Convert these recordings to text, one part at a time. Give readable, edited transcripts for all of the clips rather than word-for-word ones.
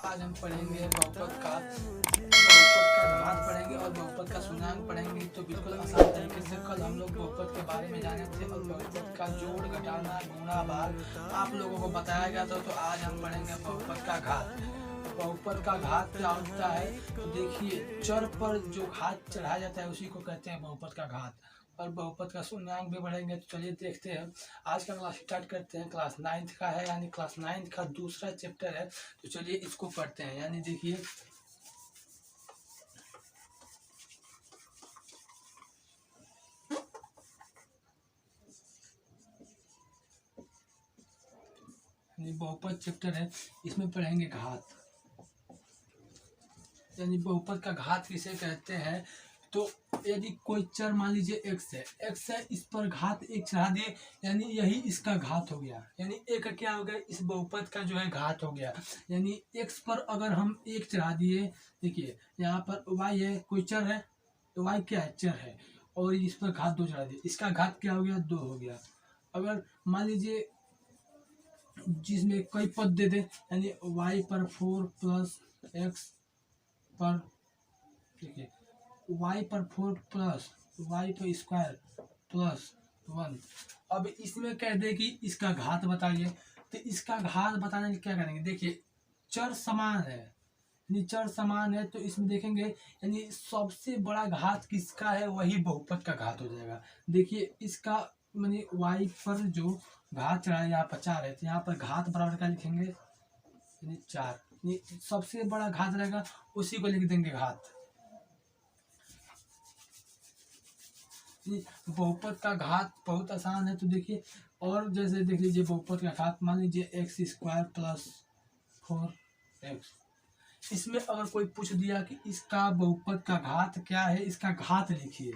आज हम पढ़ेंगे बहुपद का घात पढ़ेंगे और बहुपद का शून्यांक पढ़ेंगे। तो बिल्कुल आसान तरीके से कल हम लोग बहुपद के बारे में जाने थे और बहुपद का जोड़, घटाना, गुणा, भाग आप लोगों को बताया गया था। तो आज हम पढ़ेंगे बहुपद का घात। बहुपद का घात क्या होता है? तो देखिए, चर पर जो घात चढ़ाया जाता है उसी को कहते हैं बहुपद का घात। और बहुपद का शून्यांक भी बढ़ेंगे। तो चलिए देखते हैं। आज का क्लास स्टार्ट करते हैं। क्लास 9th का है, यानी क्लास 9th का दूसरा चैप्टर है। तो चलिए इसको पढ़ते हैं। यानी देखिए, बहुपद चैप्टर है, इसमें पढ़ेंगे घात। यानी बहुपद का घात किसे कहते हैं? तो यदि कोई चर मान लीजिए x है, इस पर घात एक चढ़ा दिए, यानी यही इसका घात हो गया। यानी एक क्या हो गया? इस बहुपद का जो है घात हो गया। यानी x पर अगर हम एक चढ़ा दिए, देखिए यहाँ पर y है, कोई चर है, तो y क्या है? चर है। और इस पर घात 2 चढ़ा दिए, इसका घात क्या हो गया? 2 हो गया। अगर मान लीजिए जिसमें कई पद दे दे, यानी y पर 4 प्लस x पर, देखिए y पर 4 प्लस y पर स्क्वायर प्लस 1। अब इसमें कह दे कि इसका घात बताइए। तो इसका घात बताने के लिए क्या करेंगे? देखिए चर समान है, यानी चर समान है तो इसमें देखेंगे, यानी सबसे बड़ा घात किसका है वही बहुपद का घात हो जाएगा। देखिए इसका यानी y पर जो घात चढ़ा है यहाँ पर 4 है, तो यहाँ पर घात बराबर का लिखेंगे, यानी 4। सबसे बड़ा घात रहेगा उसी को लिख देंगे घात। बहुपद का घात बहुत आसान है। तो देखिए, और जैसे देख लीजिए बहुपद का घात, मान लीजिए एक्स स्क्वायर प्लस 4x। इसमें अगर कोई पूछ दिया कि इसका बहुपद का घात क्या है, इसका घात लिखिए,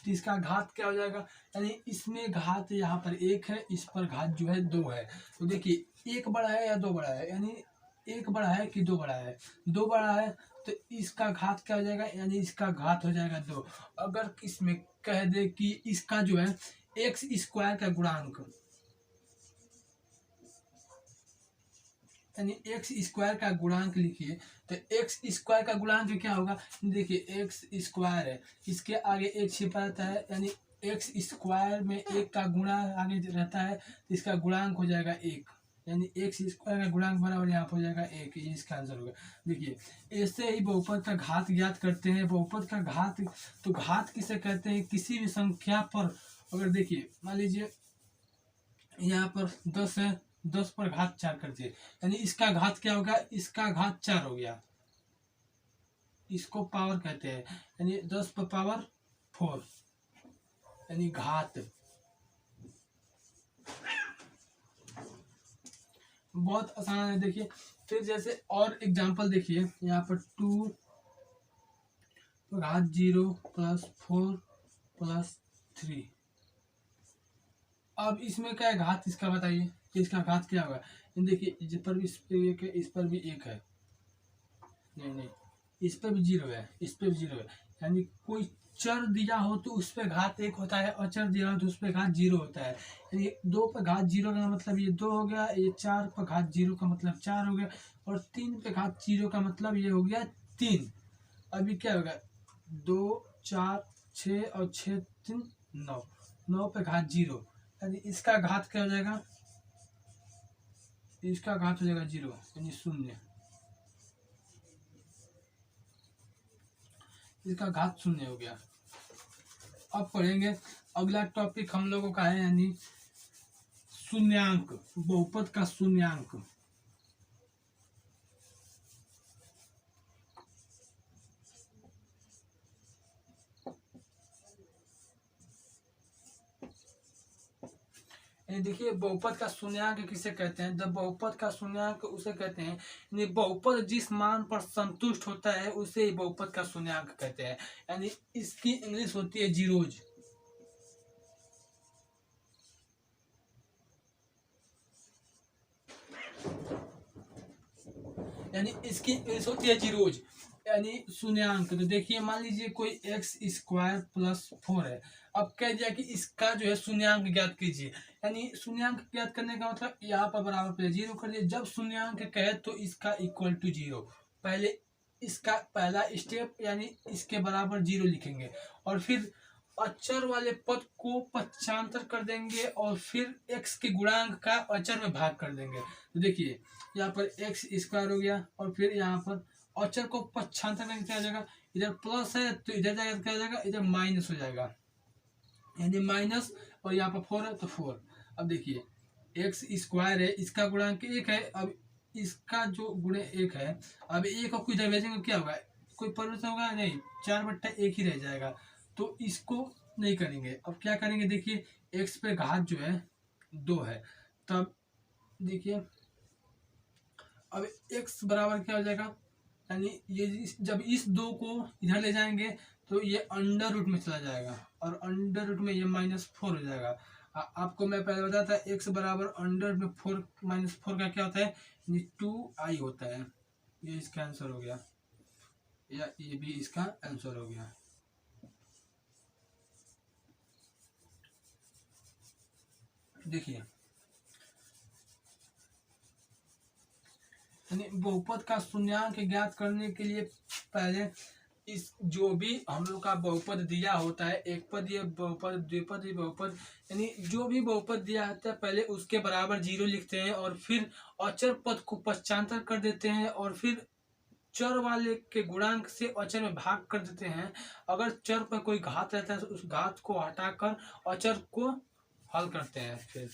तो इसका घात क्या हो जाएगा? यानी इसमें घात यहाँ पर 1 है, इस पर घात जो है 2 है। तो देखिए 1 बड़ा है या 2 बड़ा है? यानी 1 बड़ा है कि 2 बड़ा है? 2 बड़ा है, तो इसका घात क्या हो जाएगा? यानी इसका घात हो जाएगा 2। अगर इसमें कह दे कि इसका जो है एक्स स्क्वायर का गुणांक, यानी एक्स स्क्वायर का गुणांक लिखिए, तो एक्स स्क्वायर का गुणांक क्या होगा? देखिए एक्स स्क्वायर है, इसके आगे एक छिपा रहता है, यानी एक्स स्क्वायर में 1 का गुणा आगे रहता है, तो इसका गुणांक हो जाएगा 1। यानी एक्स स्क्वायर का गुणांक बराबर यहाँ हो जाएगा 1। ये इसका आंसर होगा। देखिए ऐसे ही बहुपद का घात ज्ञात करते हैं। बहुपद का घात, तो घात किसे कहते हैं? किसी भी संख्या पर अगर देखिए मान लीजिए यहाँ पर 10 है, 10 पर घात 4 कर दिए, यानी इसका घात क्या होगा? इसका घात 4 हो गया। इसको पावर कहते हैं, यानी 10 पर पावर 4, यानी घात। बहुत आसान है। देखिए फिर जैसे और एग्जांपल देखिए, यहाँ पर 2 पर घात 0 प्लस 4 प्लस 3। अब इसमें क्या है? घात इसका बताइए कि इसका घात क्या होगा? देखिए इस पर भी इस पर 1 है, इस पर भी 1 है, नहीं इस पर भी 0 है, इस पर भी 0 है। यानी कोई चर दिया हो तो उस पर घात 1 होता है, अचर दिया हो तो उस पर घात 0 होता है। यानी 2 पर घात 0 का मतलब ये 2 हो गया, ये 4 पर घात 0 का मतलब 4 हो गया, और 3 पे घात 0 का मतलब ये हो गया 3। अभी क्या होगा? 2 4 6 और 6 3 9, 9 पे घात 0, यानी इसका घात क्या हो जाएगा? इसका घात हो जाएगा 0, यानी 0। इसका घात 0 हो गया। अब पढ़ेंगे अगला टॉपिक हम लोगों का है, यानी शून्यांक, बहुपद का शून्यांक। देखिए बहुपद का शून्यांक किसे कहते हैं? जब बहुपद का शून्यांक उसे कहते हैं, यानी बहुपद जिस मान पर संतुष्ट होता है उसे ही बहुपद का शून्यांक कहते हैं। यानी इसकी इंग्लिश होती है जीरोज। यानी इसकी इंग्लिश होती है जीरोज, यानी शून्यांक। तो देखिए मान लीजिए कोई एक्स स्क्वायर प्लस 4 है। अब कह दिया कि इसका जो है शून्यांक ज्ञात कीजिए, यानी शून्यांक ज्ञात करने का मतलब यहाँ पर बराबर पहले जीरो कर दिए। जब शून्यांक कहे तो इसका इक्वल टू जीरो, पहले इसका पहला स्टेप यानी इसके बराबर जीरो लिखेंगे और फिर अचर वाले पद को पक्षांतर कर देंगे और फिर x के गुणांक का अचर में भाग कर देंगे। तो देखिए यहाँ पर x स्क्वायर हो गया और फिर यहाँ पर अचर को पक्षांतर करके क्या हो जाएगा, इधर प्लस है तो इधर जाएगा क्या हो जाएगा, इधर माइनस हो जाएगा, यानी माइनस, और यहाँ पर 4 है तो 4। अब देखिए एक्स स्क्वायर है, इसका गुणांक 1 है, अब इसका जो गुणे 1 है, अब 1 को इधर भेजेंगे क्या होगा, कोई परिवर्तन होगा नहीं, 4/1 ही रह जाएगा, तो इसको नहीं करेंगे। अब क्या करेंगे, देखिए एक्स पे घात जो है 2 है, तब देखिए अब एक्स बराबर क्या हो जाएगा, यानी ये जब इस 2 को इधर ले जाएंगे तो ये अंडर रूट में चला जाएगा और अंडर रूट में ये -4 हो जाएगा। आपको मैं पहले बताया था एक्स बराबर अंडर रूट में 4 -4 का क्या होता है, 2i होता है। ये इसका आंसर हो गया, या ये भी इसका आंसर हो गया। देखिए यानी बहुपद का शून्यांक ज्ञात करने के लिए पहले इस जो भी हम लोग का बहुपद दिया होता है, एक पद ये बहुपद, द्विपद ये बहुपद, यानी जो भी बहुपद दिया होता है पहले उसके बराबर जीरो लिखते हैं और फिर अचर पद को पक्षांतर कर देते हैं और फिर चर वाले के गुणांक से अचर में भाग कर देते हैं। अगर चर पर कोई घात रहता है तो उस घात को हटाकर अचर को हल करते हैं। फिर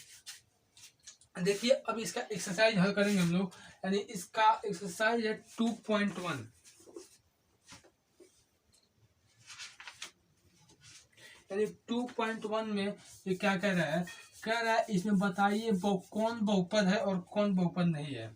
देखिए अब इसका एक्सरसाइज हल करेंगे हम लोग, यानी इसका एक्सरसाइज है 2.1। यानी 2.1 में ये क्या कह रहा है इसमें बताइए कौन बहुपद है और कौन बहुपद नहीं है।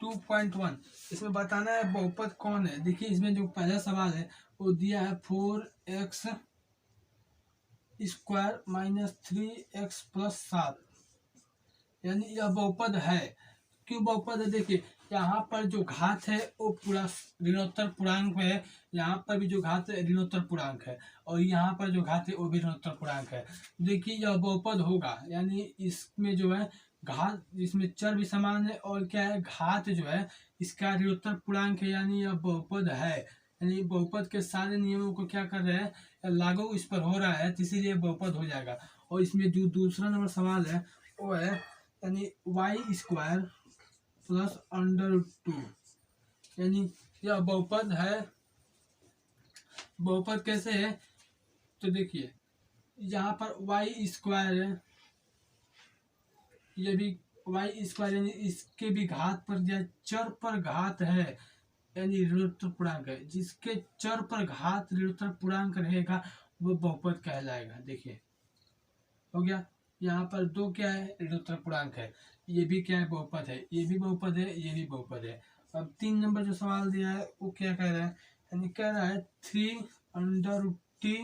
टू पॉइंट वन इसमें बताना है बहुपद कौन है। देखिए इसमें जो पहला सवाल है वो दिया है 4x स्क्वायर -3x + 7, यानी यह बहुपद है। क्यों बहुपद है, देखिए यहाँ पर जो घात है वो पूरा ऋणोत्तर पूर्णांक में है, यहाँ पर भी जो घात है ऋणोत्तर पूर्णांक है और यहाँ पर जो घात है वो भी ऋणोत्तर पूर्णांक है। देखिए यह बहुपद होगा, यानी इसमें जो है घात, इसमें चर भी समान है और क्या है घात जो है इसका ऋणोत्तर पूर्णांक है, यानी यह बहुपद है। यानी बहुपद के सारे नियमों को क्या कर रहे हैं, लागू इस पर हो रहा है, इसीलिए बहुपद हो जाएगा। और इसमें जो दूसरा नंबर सवाल है वो है यानी y² + √2, यानी यह बहुपद है। बहुपद कैसे है, तो देखिए यहाँ पर y² है, ये भी y² यानी इसके भी घात पर दिया, चर पर घात है यानी ऋणोत्तर पूर्णांक है, जिसके चर पर घात ऋणोत्तर पूर्णांक रहेगा वो बहुपद कहलाएगा। देखिए हो गया, यहाँ पर 2 क्या है ऋणोत्तर पूर्णांक है, ये भी क्या है बहुपद है, ये भी बहुपद है, ये भी बहुपद है। अब 3 नंबर जो सवाल दिया है वो क्या कह रहा है, यानी कह रहा है 3√t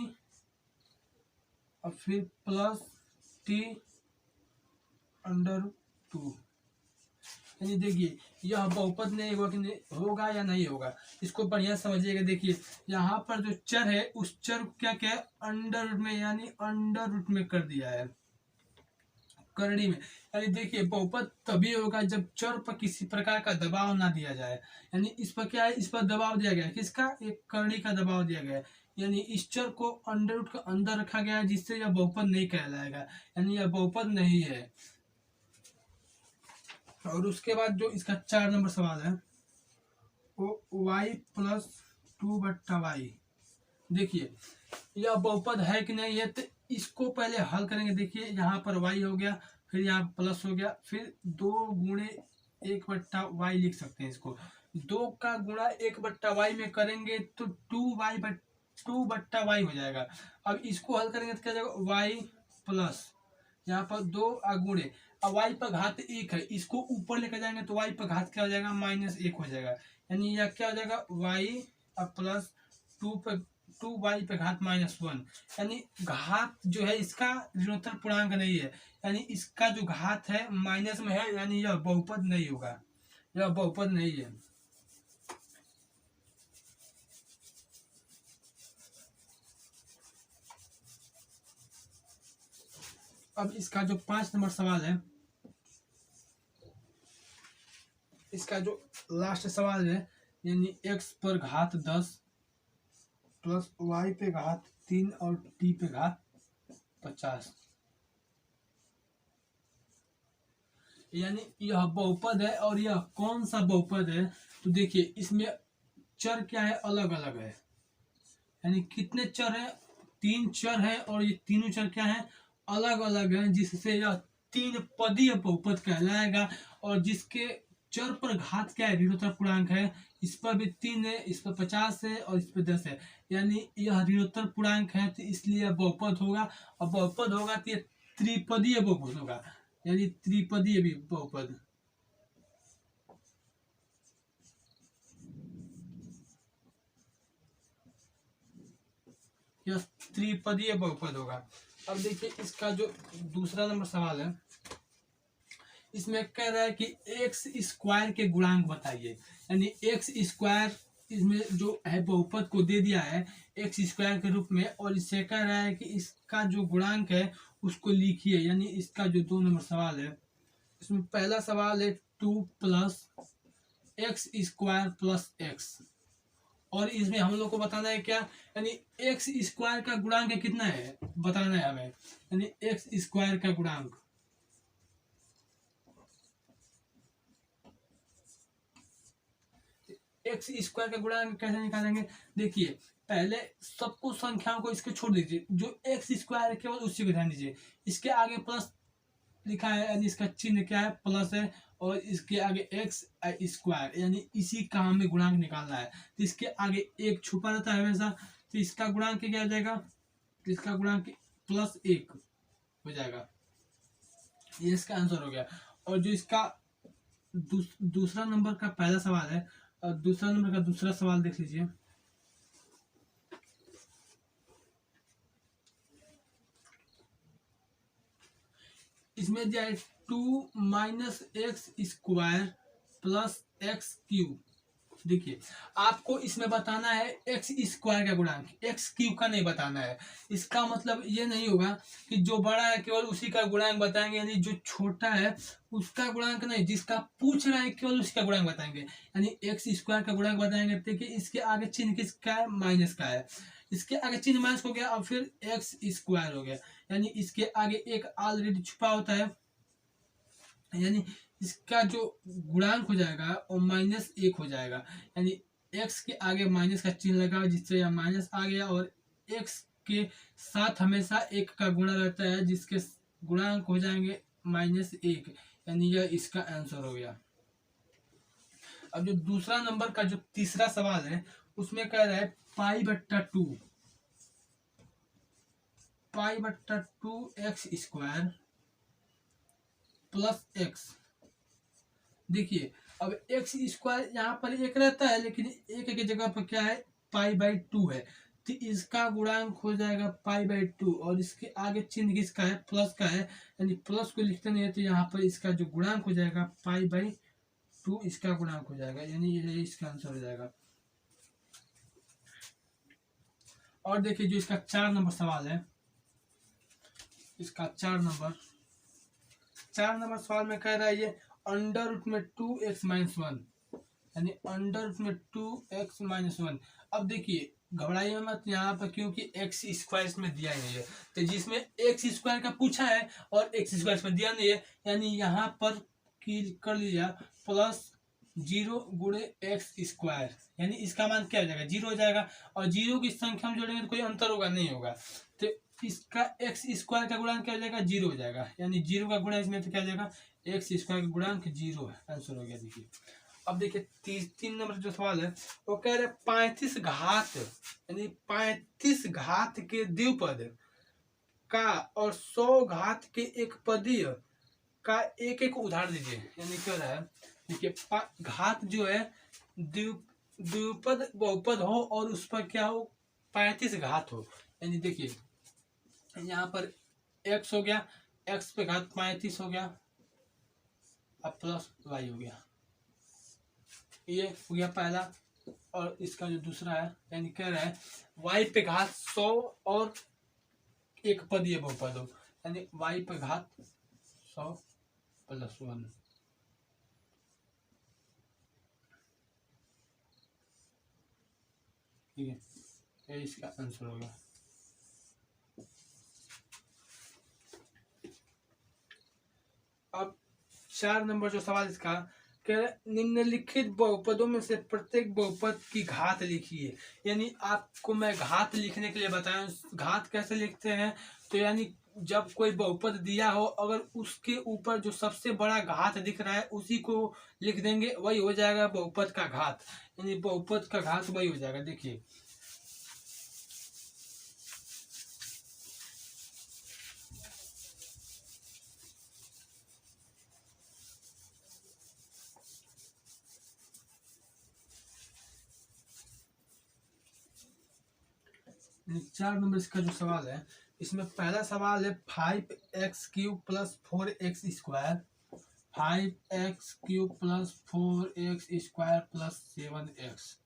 और फिर +t√2, यानी देखिए यह बहुपद नहीं होगा कि नहीं होगा या नहीं होगा, इसको बढ़िया समझिएगा। देखिए यहाँ पर जो चर है उस चर को क्या क्या है अंडर रूट में, यानी अंडर रूट में कर दिया है करड़ी में। यानी देखिए बहुपद तभी होगा जब चर पर किसी प्रकार का दबाव ना दिया जाए, यानी इस पर क्या है, इस पर दबाव दिया गया है, किसका, एक करड़ी का दबाव दिया गया है, यानी इस चर को अंडर रूट के अंदर रखा गया है, जिससे यह बहुपद नहीं कहलाएगा, यानी यह बहुपद नहीं है। और उसके बाद जो इसका 4 नंबर सवाल है वो y + 2/y, देखिए यह बहुपद है कि नहीं है, तो इसको पहले हल करेंगे। देखिए यहाँ पर y हो गया, फिर यहाँ प्लस हो गया, फिर 2 गुणे 1/y लिख सकते हैं इसको। 2 का गुणा 1/y में करेंगे तो 2/y हो जाएगा। अब इसको हल करेंगे तो क्या जाएगा y प्लस यहाँ पर 2 गुणे, अब y पर घात 1 है, इसको ऊपर लेकर जाएंगे तो y पर घात क्या हो जाएगा -1 हो जाएगा, यानी यह क्या हो जाएगा y प्लस 2y पे घात -1, यानी घात जो है इसका ऋणोत्तर पूर्णांक नहीं है, यानी इसका जो घात है माइनस में है, यानी यह बहुपद नहीं होगा, यह बहुपद नहीं है। अब इसका जो 5 नंबर सवाल है, इसका जो लास्ट सवाल है, यानी x पर घात 10 प्लस y पे घात 3 और t पे घात 50, यानी यह बहुपद है। और यह कौन सा बहुपद है? तो देखिए इसमें चर क्या है, अलग अलग है। यानी कितने चर है? 3 चर है, और ये तीनों चर क्या है, अलग अलग है, जिससे यह 3 पदीय बहुपद कहलाएगा। और जिसके चर पर घात क्या है, ऋणोत्तर पूर्णांक है। इस पर भी 3 है, इस पर 50 है, और इस पर 10 है। यानी यह ऋणोत्तर पूर्णांक है, तो इसलिए यह बहुपद होगा। और बहुपद होगा तो यह त्रिपदीय बहुपद होगा, यानी त्रिपदीय भी बहुपद। यह त्रिपदीय बहुपद होगा। अब देखिए इसका जो दूसरा नंबर सवाल है, इसमें कह रहा है कि एक्स स्क्वायर के गुणांक बताइए। यानी एक्स स्क्वायर इसमें जो है बहुपद को दे दिया है एक्स स्क्वायर के रूप में, और इससे कह रहा है कि इसका जो गुणांक है उसको लिखिए। यानी इसका जो 2 नंबर सवाल है, इसमें पहला सवाल है 2 plus x square plus x, और इसमें हम लोग को बताना है क्या, यानी एक्स स्क्वायर का गुणांक कितना है बताना है हमें। यानी एक्स स्क्वायर का गुणांक, एक्स स्क्वायर का गुणांक कैसे निकालेंगे? देखिए पहले सबको संख्याओं को इसके छोड़ दीजिए, जो एक्स स्क्वायर है केवल उसी को ध्यान दीजिए। इसके आगे प्लस लिखा है, यानी इसका चिन्ह क्या है, प्लस है, और इसके आगे एक्स स्क्वायर, यानी इसी का हमें गुणांक निकालना है। तो इसके आगे एक छुपा रहता है हमेशा, तो इसका गुणांक क्या हो जाएगा, तो इसका गुणांक +1 हो जाएगा। ये इसका आंसर हो गया। और जो इसका दूसरा नंबर का पहला सवाल है, और दूसरा नंबर का दूसरा सवाल देख लीजिए। इसमें दिया है 2 minus x square plus x cube. देखिए आपको इसमें बताना है एक्स स्क्वायर का गुणांक, एक्स क्यूब का नहीं बताना है। इसका मतलब ये नहीं होगा कि जो बड़ा है केवल उसी का गुणांक बताएंगे, यानी जो छोटा है उसका गुणांक नहीं, जिसका पूछ रहा है केवल उसका गुणांक बताएंगे। यानी एक्स स्क्वायर का गुणांक बताएंगे। देखिए इसके आगे चिन्ह किसका है, माइनस का है। इसके आगे चिन्ह माइनस हो गया, और फिर एक्स स्क्वायर हो गया। यानी इसके आगे एक ऑलरेडी छुपा होता है, यानी इसका जो गुणांक हो जाएगा वो -1 हो जाएगा। यानी एक्स के आगे माइनस का चिन्ह लगा, जिससे यह माइनस आ गया। और एक्स के साथ हमेशा 1 का गुणा रहता है, जिसके गुणांक हो जाएंगे -1, यानी यह इसका आंसर हो गया। अब जो दूसरा नंबर का जो तीसरा सवाल है, उसमें कह रहा है π/2 एक्स स्क्वायर प्लस एक्स। देखिए अब एक्स स्क्वायर यहाँ पर 1 रहता है, लेकिन 1 की जगह पर क्या है, π/2 है, तो इसका गुणांक हो जाएगा π/2। और इसके आगे चिन्ह किसका है, प्लस का है, यानी प्लस को लिखते नहीं है, तो यहाँ पर इसका जो गुणांक हो जाएगा π/2 इसका गुणांक हो जाएगा, यानी ये इसका आंसर हो जाएगा। और देखिए जो इसका 4 नंबर सवाल है, इसका 4 नंबर सवाल में कह रहा है ये √2x-1, यानी √2x-1। अब देखिए घबराइए मत यहाँ पर, क्योंकि एक्स स्क्वायर इसमें दिया नहीं है। तो जिसमें एक्स स्क्वायर का पूछा है और एक्स स्क्वायर इसमें दिया नहीं है, यानी यहाँ पर कर लिया +0 गुणे एक्स स्क्वायर, यानी इसका मान क्या हो जाएगा, 0 हो जाएगा। और 0 की संख्या में जोड़ेंगे तो कोई अंतर होगा नहीं होगा, तो इसका एक्स स्क्वायर का गुणांक क्या हो जाएगा, 0 हो जाएगा। यानी 0 का गुणा इसमें तो क्या हो जाएगा, एक्स स्क्वायर का गुणांक 0 है, आंसर हो गया। देखिए अब देखिए 3 नंबर जो सवाल है, वो कह रहे 35 घात, यानी 35 घात के द्विपद का और 100 घात के एक पदीय का एक उदाहरण दीजिए। यानी क्या रहा है, देखिए घात जो है द्विपद बहुपद हो, और उस पर क्या हो, 35 घात हो। यानी देखिए यहाँ पर x हो गया, x पे घात 35 हो गया, अब प्लस y हो गया, ये हो गया पहला। और इसका जो दूसरा है, यानी कह रहा है y पे घात 100 और एक पदीय बहुपद हो, यानी y पर घात 100 प्लस 1। ठीक है, ये इसका आंसर होगा। अब 4 नंबर जो सवाल इसका कह रहे निम्नलिखित बहुपदों में से प्रत्येक बहुपद की घात लिखिए। यानी आपको मैं घात लिखने के लिए बताया। घात कैसे लिखते हैं, तो यानी जब कोई बहुपद दिया हो, अगर उसके ऊपर जो सबसे बड़ा घात दिख रहा है उसी को लिख देंगे, वही हो जाएगा बहुपद का घात। यानी बहुपद का घात वही हो जाएगा। देखिए, चार नंबर इसका जो सवाल है, इसमें पहला सवाल है 5x³ plus 4x² 5x³ plus 4x² plus 7x।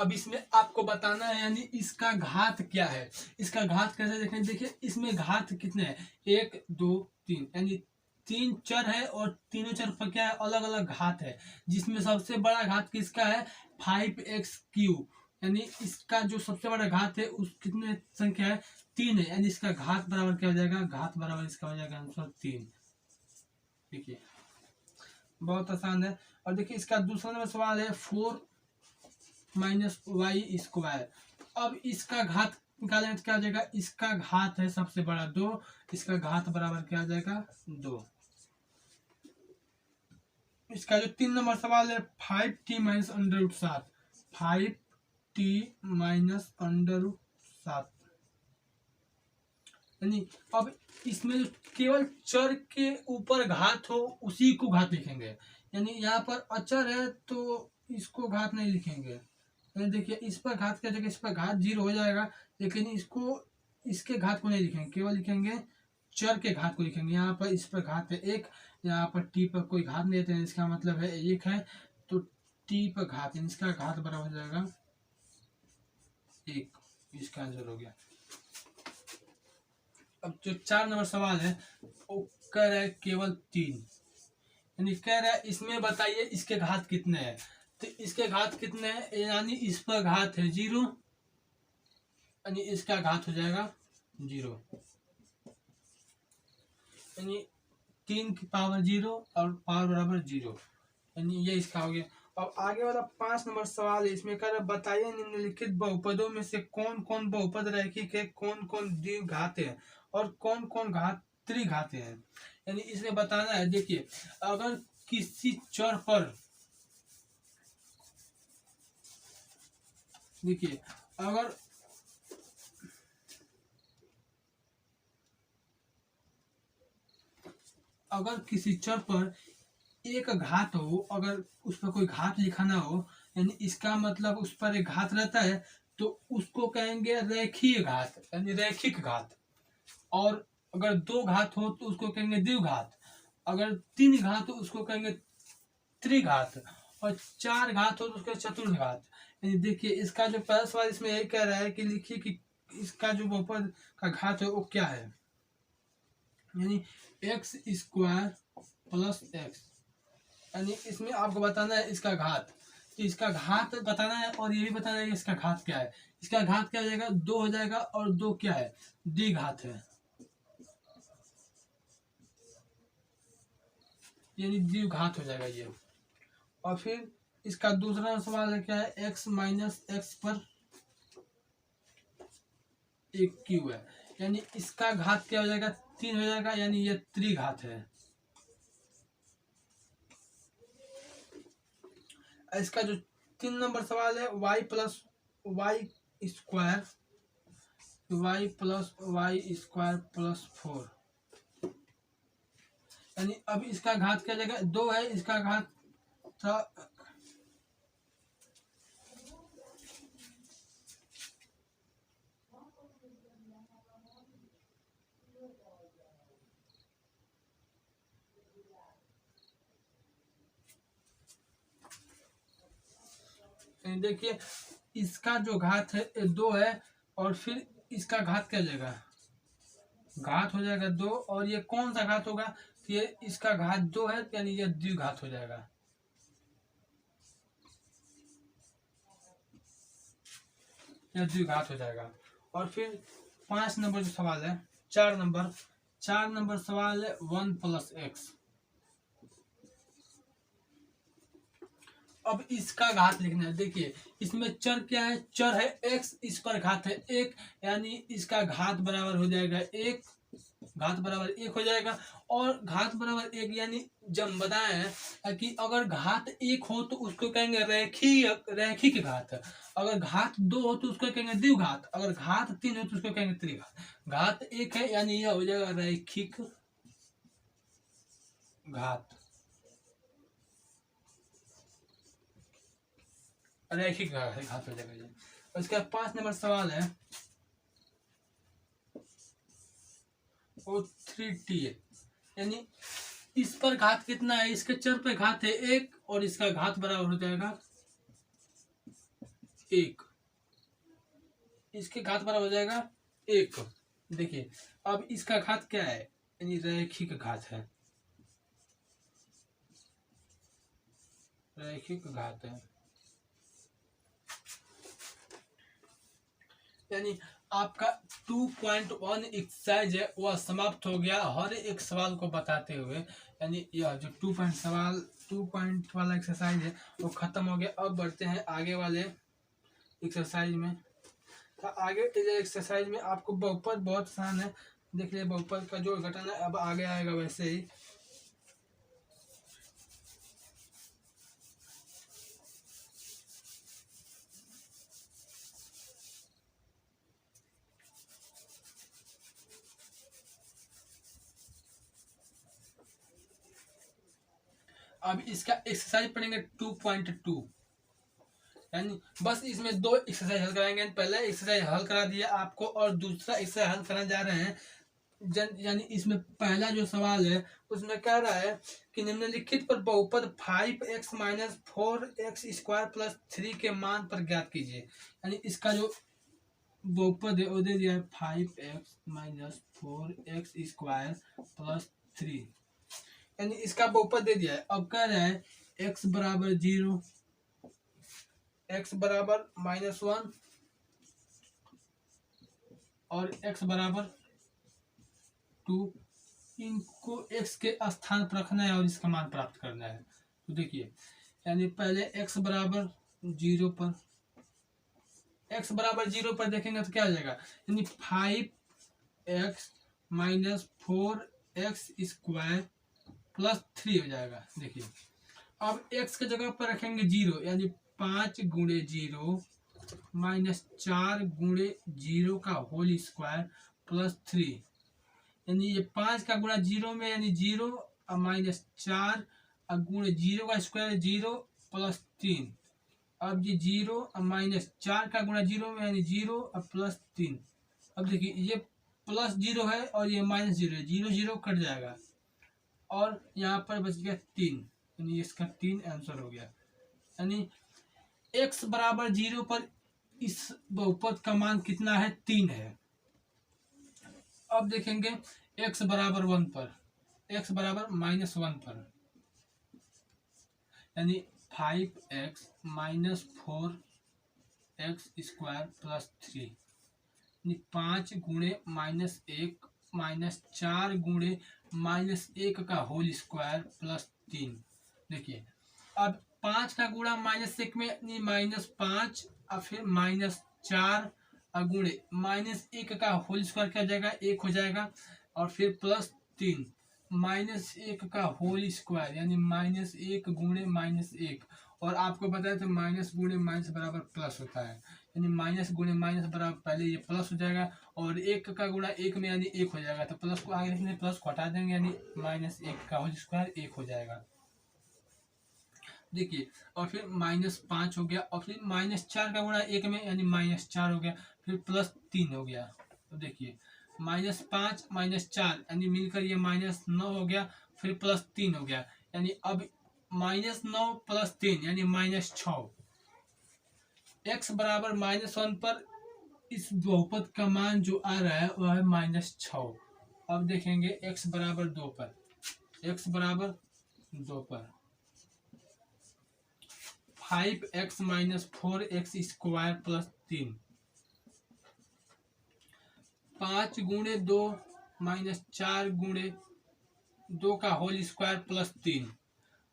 अब इसमें आपको बताना है यानी इसका घात क्या है। इसका घात कैसे देखें, देखिए इसमें घात कितने हैं, 1 2 3, यानी 3 चर है और तीनों चर पर क्या है, अलग अलग घात है। जिसमें सबसे बड़ा घात किसका है, 5x³, यानी इसका जो सबसे बड़ा घात है उस कितने संख्या है, 3 है। यानी इसका घात बराबर क्या हो जाएगा, घात बराबर इसका हो जाएगा आंसर 3। देखिए बहुत आसान है। और देखिए इसका दूसरा नंबर सवाल है 4 माइनस y²। अब इसका घात निकालें तो क्या हो जाएगा, इसका घात है सबसे बड़ा 2, इसका घात बराबर क्या हो जाएगा 2। इसका जो 3 नंबर सवाल है 5t माइनस √7 5t माइनस √7। यानी अब इसमें जो केवल चर के ऊपर घात हो उसी को घात लिखेंगे। यानी यहाँ पर अचर है तो इसको घात नहीं लिखेंगे। यानी देखिए इस पर घात क्या जगह इस पर घात 0 हो जाएगा, लेकिन इसको इसके घात को नहीं लिखेंगे, केवल लिखेंगे चर के घात को लिखेंगे। यहाँ पर इस पर घात है 1, यहाँ पर टी पर कोई घात नहीं देते हैं, इसका मतलब है 1 है, तो टी पर घात इसका घात बराबर हो जाएगा 1। इसका आंसर हो गया। अब जो 4 नंबर सवाल है वो कह रहा है केवल 3, यानी कह रहा है इसमें बताइए इसके घात कितने हैं। तो इसके घात कितने हैं, यानी इस पर घात है 0, यानी इसका घात हो जाएगा 0, यानी 3 की पावर 0 और पावर बराबर 0, यानी ये इसका हो गया। अब आगे वाला 5 नंबर सवाल है, इसमें कह रहा है बताइए निम्नलिखित बहुपदों में से कौन कौन बहुपद रैखिक है, कौन कौन द्विघाते हैं और कौन कौन घात त्रिघाते हैं। यानी इसमें बताना है। देखिए अगर किसी चर पर, देखिए अगर किसी चर पर एक घात हो, अगर उस पर कोई घात लिखाना हो, यानी इसका मतलब उस पर एक घात रहता है तो उसको कहेंगे रेखीय घात, यानी रैखिक घात। और अगर 2 घात हो तो उसको कहेंगे द्विघात, अगर 3 घात हो उसको कहेंगे त्रिघात, और 4 घात हो तो उसको चतुर्घात। यानी देखिए इसका जो पहला सवाल इसमें यही कह रहा है कि लिखिए कि इसका जो बहुपद का घात है वो क्या है। यानी x² प्लस x, यानी इसमें आपको बताना है इसका घात, तो इसका घात बताना है और ये भी बताना है कि इसका घात क्या है। इसका घात क्या हो जाएगा, 2 हो जाएगा, और 2 क्या है, द्विघात है, यानी द्विघात हो जाएगा ये। और फिर इसका दूसरा सवाल है क्या है, x माइनस एक्स पर एक क्यू है, यानी इसका घात क्या हो जाएगा, 3 हो जाएगा, यानी ये त्रिघात है। इसका जो 3 नंबर सवाल है y प्लस y² प्लस 4, यानी अब इसका घात क्या जगह 2 है, इसका घात था देखिए इसका जो घात है 2 है, और फिर इसका घात क्या हो जाएगा, घात हो जाएगा 2, और ये कौन सा घात होगा, तो ये इसका घात 2 है, यानी ये द्विघात हो जाएगा। यह द्विघात हो जाएगा। और फिर 5 नंबर जो सवाल है, 4 नंबर सवाल है 1 + x। अब इसका घात लिखना है। देखिए इसमें चर क्या है, चर है x, इस पर घात है 1, यानी इसका घात बराबर हो जाएगा 1, घात बराबर 1 हो जाएगा। और घात बराबर 1 यानी जब बताए हैं कि अगर घात 1 हो तो उसको कहेंगे रैखिक घात, अगर घात 2 हो तो उसको कहेंगे द्विघात, अगर घात 3 हो तो उसको कहेंगे त्रिघात। घात 1 है यानी यह हो जाएगा रैखिक घात, रैखिक घात हो जाएगा। उसके बाद 5 नंबर सवाल है वो 3t, यानी इस पर घात कितना है, इसके चर पे घात है 1, और इसका घात बराबर हो जाएगा 1, इसके घात बराबर हो जाएगा 1। देखिए अब इसका घात क्या है, यानी रैखिक घात है, रैखिक घात है, यानी आपका 2.1 एक्सरसाइज है वह समाप्त हो गया हर एक सवाल को बताते हुए, यानी यह जो 2 पॉइंट वाला एक्सरसाइज है वो खत्म हो गया। अब बढ़ते हैं आगे वाले एक्सरसाइज में। तो आगे के एक्सरसाइज में आपको बहुपद बहुत आसान है, देख लिया बहुपद का जो घटना है अब आगे आएगा वैसे ही। अब इसका एक्सरसाइज पढ़ेंगे 2.2, यानी बस इसमें 2 एक्सरसाइज हल कराएंगे। पहला एक्सरसाइज हल करा दिया आपको और दूसरा एक्सरसाइज हल कराने जा रहे हैं। यानी इसमें पहला जो सवाल है उसमें कह रहा है कि निम्नलिखित पर बहुपद 5x - 4x² + 3 के मान पर ज्ञात कीजिए। यानी इसका जो बहुपद है वो दे दिया है 5x - 4x² + 3, यानी इसका बहुपद दे दिया है। अब कह रहा है x बराबर 0, x बराबर -1 और x बराबर 2, इनको x के स्थान पर रखना है और इसका मान प्राप्त करना है। तो देखिए यानी पहले x बराबर 0 पर, x बराबर 0 पर देखेंगे तो क्या हो जाएगा, यानी 5x - 4x² + 3 हो जाएगा। देखिए अब x के जगह पर रखेंगे 0, यानी 5 × 0 - 4 × 0 का होल स्क्वायर + 3, यानी ये 5 का गुणा 0 में यानी 0 और -4 और गुणे 0 का स्क्वायर 0 + 3। अब ये 0 और -4 का गुणा 0 में यानी 0 और +3। अब देखिए ये +0 है और ये -0 है, 0 0 कट जाएगा और यहाँ पर बच गया 3, यानी इसका 3 आंसर हो गया। यानी x बराबर 0 पर इस बहुपद का मान कितना है, 3 है। अब देखेंगे x बराबर 1 पर, x बराबर -1 पर, यानी 5x - 4x² + 3, यानी 5 × -1 - 4 × -1 का होल स्क्वायर + 3। देखिए अब 5 का गुणा -1 में यानी -5 और फिर -4 और गुणे -1 का होल स्क्वायर क्या हो जाएगा, 1 हो जाएगा और फिर +3 -1 का होल स्क्वायर यानी -1 × -1, और आपको बताया तो माइनस गुणे माइनस बराबर प्लस होता है, यानी माइनस गुणे माइनस बराबर पहले ये प्लस हो जाएगा और 1 का गुणा 1 में यानी 1 हो जाएगा, तो प्लस को आगे लिखने प्लस को हटा देंगे यानी -1 का होल स्क्वायर 1 हो जाएगा। देखिए और फिर -5 हो गया और फिर -4 का गुणा 1 में यानी -4 हो गया, फिर +3 हो गया। तो देखिए -5 -4 यानी मिलकर ये -9 हो गया, फिर +3 हो गया, यानी अब -9 + 3 यानी -6। x बराबर -1 पर इस बहुपद का मान जो आ रहा है वह है -6। अब देखेंगे x बराबर 2 पर, x बराबर 2 पर 5x - 4x स्क्वायर प्लस 3, 5 गुणे 2 -4 गुणे 2 का होल स्क्वायर प्लस 3।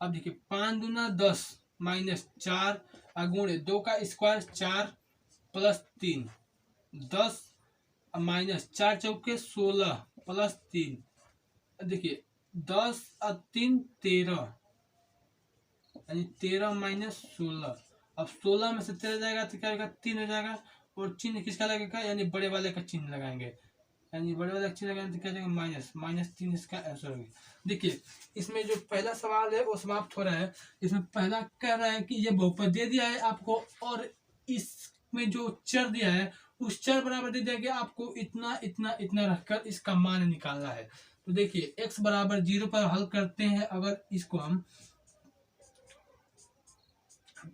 अब देखिए 5 दूना 10 -4 गुणे 2 का स्क्वायर 4 प्लस 3, 10 -4 चौके 16 प्लस 3। देखिए 10 और 3 13, यानी 13 - 16। अब 16 में से 13 जाएगा तो क्या होगा, 3 हो जाएगा। और चिन्ह किसका लगेगा, यानी बड़े वाले का चिन्ह लगाएंगे, यानी बड़े वाले का चिन्ह लगाएंगे तो क्या जाएगा -3 इसका आंसर होगा। देखिए इसमें जो पहला सवाल है वो समाप्त हो रहा है। इसमें पहला कह रहा है कि ये बहुपद दे दिया है आपको और इसमें जो चर दिया है उस चर बराबर दे दिया कि आपको इतना इतना इतना रखकर इसका मान निकालना है। तो देखिए x बराबर 0 पर हल करते हैं अगर इसको हम,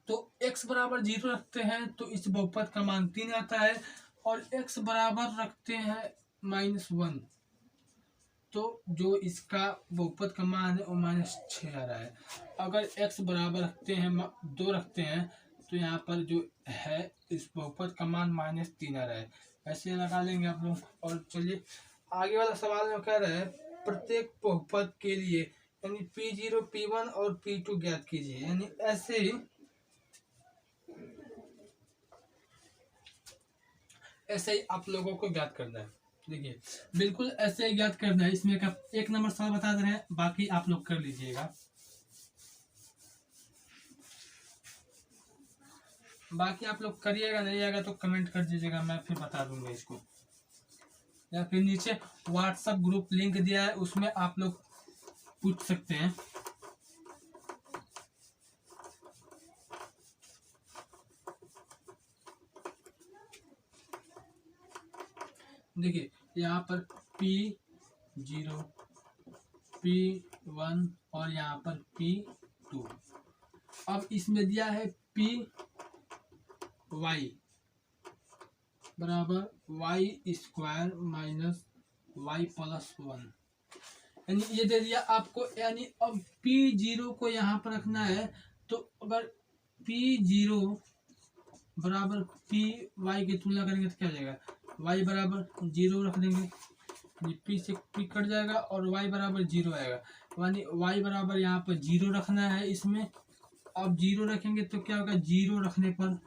तो x बराबर 0 रखते हैं तो इस बहुपद का मान 3 आता है, और x बराबर रखते हैं -1 तो जो इसका बहुपद का मान है वो -6 आ रहा है। अगर x बराबर रखते हैं 2 रखते हैं तो यहाँ पर जो है इस बहुपद का मान -3 आ रहा है। ऐसे लगा लेंगे आप लोग। और चलिए आगे वाला सवाल में कह रहे हैं प्रत्येक बहुपद के लिए यानी P0, P1 और P2 ज्ञात कीजिए। यानी ऐसे ही आप लोगों को ज्ञात करना है। देखिए बिल्कुल ऐसे ही ज्ञात करना है। इसमें का 1 नंबर सवाल बता दे रहे हैं, बाकी आप लोग कर लीजिएगा। बाकी आप लोग करिएगा, नहीं आएगा तो कमेंट कर दीजिएगा, मैं फिर बता दूंगा इसको। या फिर नीचे व्हाट्सएप ग्रुप लिंक दिया है उसमें आप लोग पूछ सकते हैं। देखिए यहाँ पर P0, P1 और यहाँ पर P2। अब इसमें दिया है Py बराबर y स्क्वायर -y प्लस 1, यानी ये दे दिया आपको। यानी अब P0 को यहाँ पर रखना है, तो अगर P0 बराबर Py की तुलना करेंगे तो क्या हो जाएगा, y बराबर 0 रख देंगे, P से P कट जाएगा और y बराबर 0 आएगा। यानी y बराबर यहाँ पर 0 रखना है इसमें। अब 0 रखेंगे तो क्या होगा, 0 रखने पर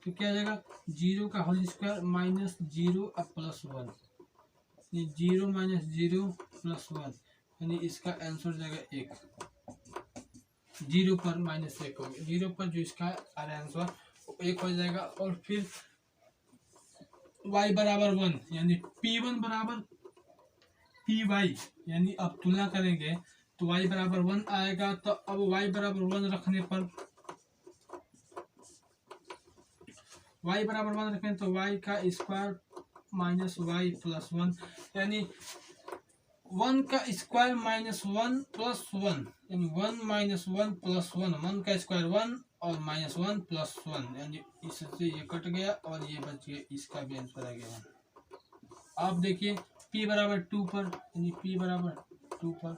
तो क्या आ जाएगा, 0 का होल स्क्वायर -0 प्लस 1, 0 - 0 प्लस 1, यानी इसका आंसर जाएगा 1। 0 पर -1 हो गया, 0 पर जो इसका आंसर 1 हो जाएगा। और फिर y बराबर 1 यानी P1 बराबर Py, यानी अब तुलना करेंगे तो y बराबर 1 आएगा। तो अब y बराबर 1 रखने पर y बराबर 1 रखें तो y का स्क्वायर -y प्लस 1, यानी 1 का स्क्वायर -1 प्लस 1, यानी 1 - 1 प्लस 1, 1 का स्क्वायर 1 और -1 प्लस 1, यानी इससे ये कट गया और ये बच गया, इसका भी आंसर आ गया। अब देखिए p बराबर 2 पर, यानी p बराबर 2 पर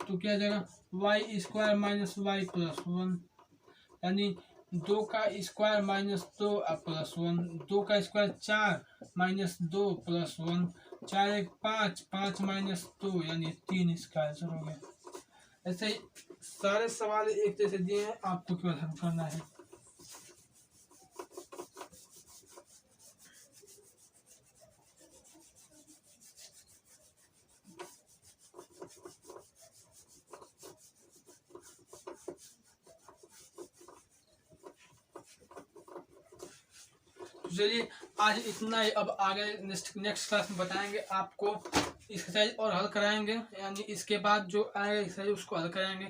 तो क्या जाएगा, y स्क्वायर -y प्लस 1, यानी 2 का स्क्वायर -2 प्लस 1, 2 का स्क्वायर 4 -2 प्लस 1, 4 1 5, 5 -2 यानी 3 इसका आंसर हो गया। ऐसे ही सारे सवाल एक जैसे दिए हैं, आपको केवल हल करना है। चलिए आज इतना ही। अब आगे नेक्स्ट क्लास में बताएंगे आपको एक्सरसाइज और हल कराएंगे, यानी इसके बाद जो आएगा एक्सरसाइज उसको हल कराएंगे।